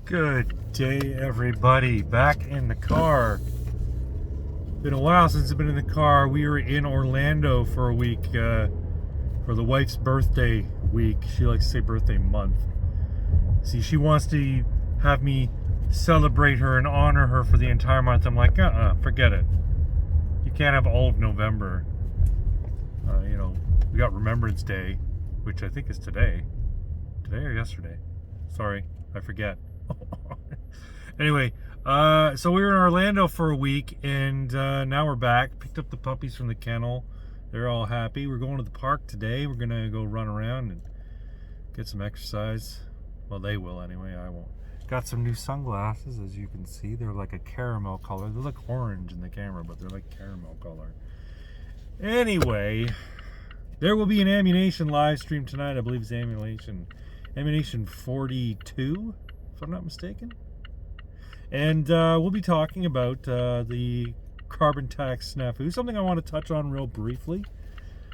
Good day, everybody. Back in the car. Been a while since I've been in the car. We were in Orlando for a week for the wife's birthday week. She likes to say birthday month. See, she wants to have me celebrate her and honor her for the entire month. I'm like, forget it. You can't have all of November. We got Remembrance Day, which I think is today. Today or yesterday? Sorry, I forget. Anyway, so we were in Orlando for a week, and now we're back. Picked up the puppies from the kennel. They're all happy. We're going to the park today. We're gonna go run around and get some exercise. Well, they will anyway. I won't. Got some new sunglasses, as you can see. They're like a caramel color. They look orange in the camera, but they're like caramel color. Anyway, there will be an Ammunation live stream tonight. I believe it's Ammunation 42, if I'm not mistaken. And we'll be talking about the carbon tax snafu, something I want to touch on real briefly.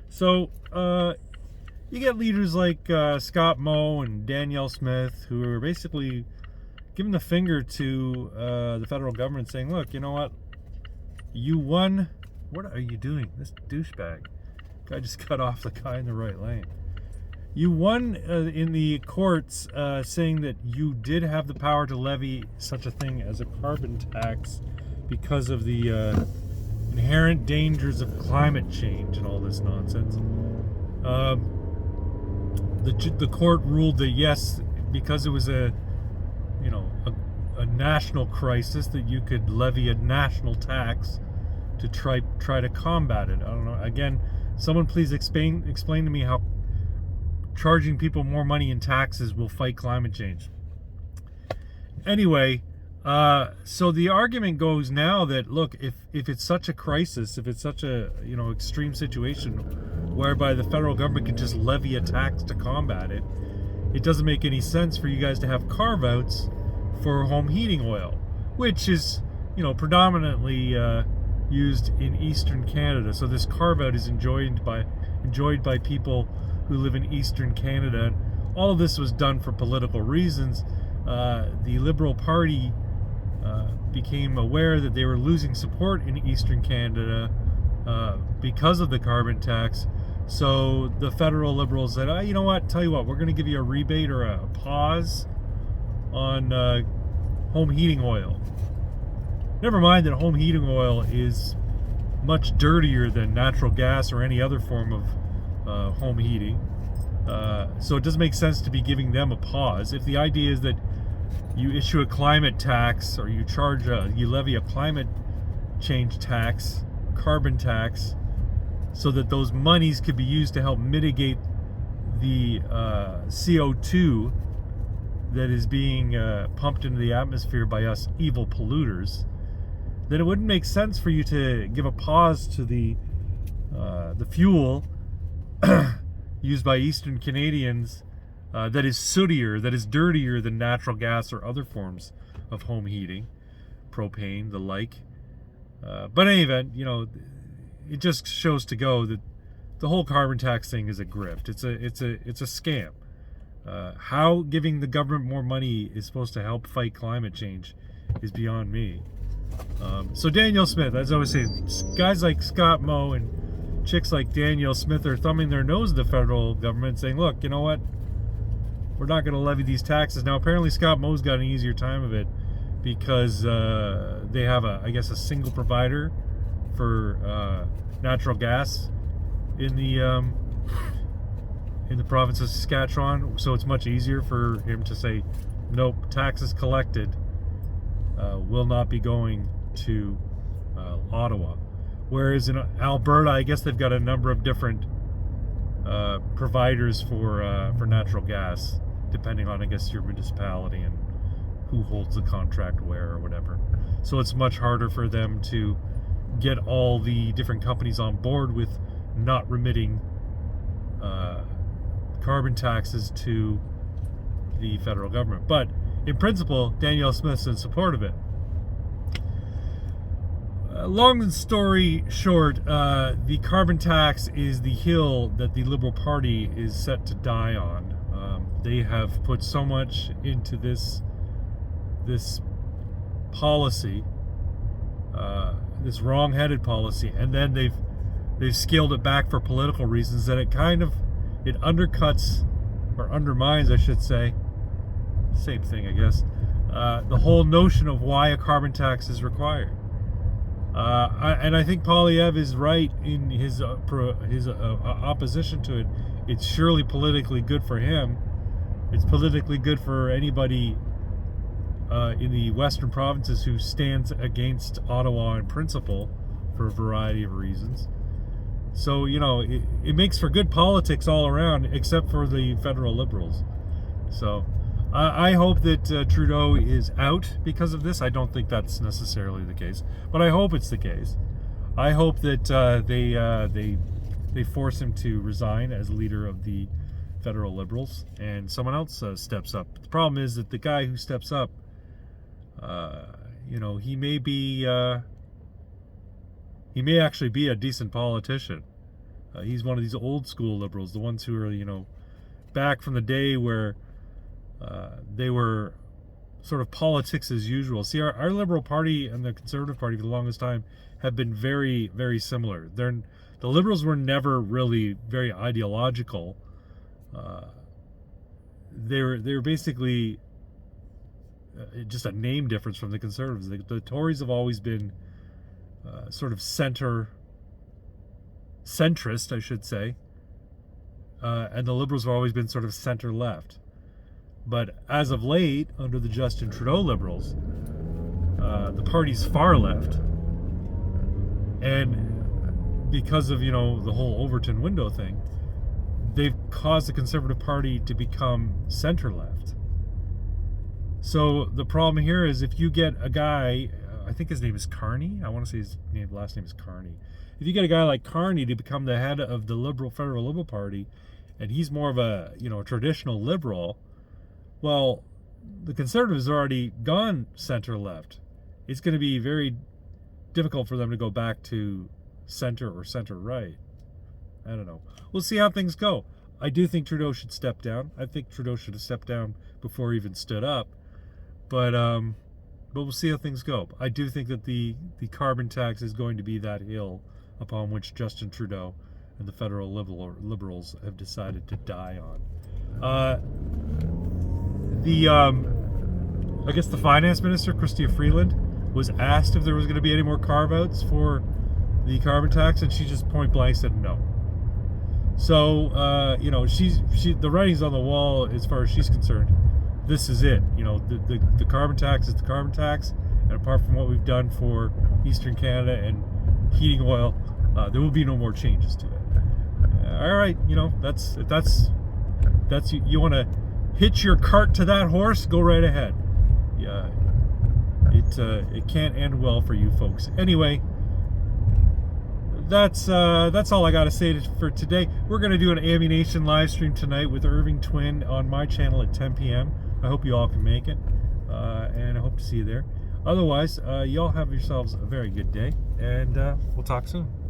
So, you get leaders like Scott Moe and Danielle Smith, who are basically giving the finger to the federal government, saying, look, you know what? You won. What are you doing? This douchebag. Guy just cut off the guy in the right lane. You won in the courts saying that you did have the power to levy such a thing as a carbon tax because of the inherent dangers of climate change and all this nonsense. The court ruled that yes, because it was a national crisis, that you could levy a national tax to try to combat it. I don't know. Again, someone please explain to me how charging people more money in taxes will fight climate change. Anyway, so the argument goes now that, look, if it's such a crisis, if it's such a extreme situation whereby the federal government can just levy a tax to combat it, it doesn't make any sense for you guys to have carve-outs for home heating oil, which is predominantly used in Eastern Canada. So this carve-out is enjoyed by people who live in Eastern Canada. All of this was done for political reasons. The Liberal Party became aware that they were losing support in Eastern Canada because of the carbon tax. So the federal Liberals said, you know what, tell you what, we're going to give you a rebate or a pause on home heating oil. Never mind that home heating oil is much dirtier than natural gas or any other form of home heating. So it doesn't make sense to be giving them a pause. If the idea is that you issue a climate tax or you levy a climate change tax, carbon tax, so that those monies could be used to help mitigate the CO2 that is being pumped into the atmosphere by us evil polluters, then it wouldn't make sense for you to give a pause to the fuel used by Eastern Canadians that is sootier, that is dirtier than natural gas or other forms of home heating, propane, the like. But in any event, it just shows to go that the whole carbon tax thing is a grift. It's a scam. How giving the government more money is supposed to help fight climate change is beyond me. So Danielle Smith, as I always say, guys like Scott Moe and chicks like Danielle Smith are thumbing their nose at the federal government, saying, look, you know what? We're not going to levy these taxes. Now, apparently Scott Moe's got an easier time of it because they have a single provider for natural gas in the province of Saskatchewan. So it's much easier for him to say, nope, taxes collected will not be going to Ottawa. Whereas in Alberta, I guess they've got a number of different providers for natural gas, depending on, I guess, your municipality and who holds the contract where or whatever. So it's much harder for them to get all the different companies on board with not remitting carbon taxes to the federal government. But in principle, Danielle Smith's in support of it. Long story short, the carbon tax is the hill that the Liberal Party is set to die on. They have put so much into this this policy, this wrong-headed policy, and then they've scaled it back for political reasons, that it undercuts, or undermines, I should say, same thing, I guess, the whole notion of why a carbon tax is required. And I think Poilievre is right in his opposition to it. It's surely politically good for him. It's politically good for anybody in the Western provinces who stands against Ottawa in principle for a variety of reasons. So, it makes for good politics all around, except for the federal Liberals. So I hope that Trudeau is out because of this. I don't think that's necessarily the case, but I hope it's the case. I hope that they force him to resign as leader of the federal Liberals, and someone else steps up. The problem is that the guy who steps up, he may actually be a decent politician. He's one of these old school Liberals, the ones who are, back from the day where they were sort of politics as usual. See, our Liberal Party and the Conservative Party for the longest time have been very, very similar. The Liberals were never really very ideological. They were basically just a name difference from the Conservatives. The Tories have always been sort of centrist, I should say, and the Liberals have always been sort of center-left. But as of late, under the Justin Trudeau Liberals, the party's far left, and because of the whole Overton window thing, they've caused the Conservative Party to become center-left. So the problem here is, if you get a guy, I think his name is Carney. I want to say his last name is Carney. If you get a guy like Carney to become the head of the federal Liberal Party, and he's more of a traditional liberal, well, the Conservatives are already gone center-left. It's going to be very difficult for them to go back to center or center-right. I don't know. We'll see how things go. I do think Trudeau should step down. I think Trudeau should have stepped down before he even stood up. But we'll see how things go. I do think that the carbon tax is going to be that hill upon which Justin Trudeau and the federal Liberals have decided to die on. I guess the finance minister, Chrystia Freeland, was asked if there was going to be any more carve-outs for the carbon tax, and she just point blank said no. So the writing's on the wall as far as she's concerned. This is it. The carbon tax is the carbon tax, and apart from what we've done for Eastern Canada and heating oil, there will be no more changes to it. All right, that's you want to hitch your cart to that horse, go right ahead. Yeah, it can't end well for you folks. Anyway, that's all I got to say for today. We're going to do an Ammunation live stream tonight with Irving Twin on my channel at 10 p.m. I hope you all can make it, and I hope to see you there. Otherwise, y'all have yourselves a very good day, and we'll talk soon.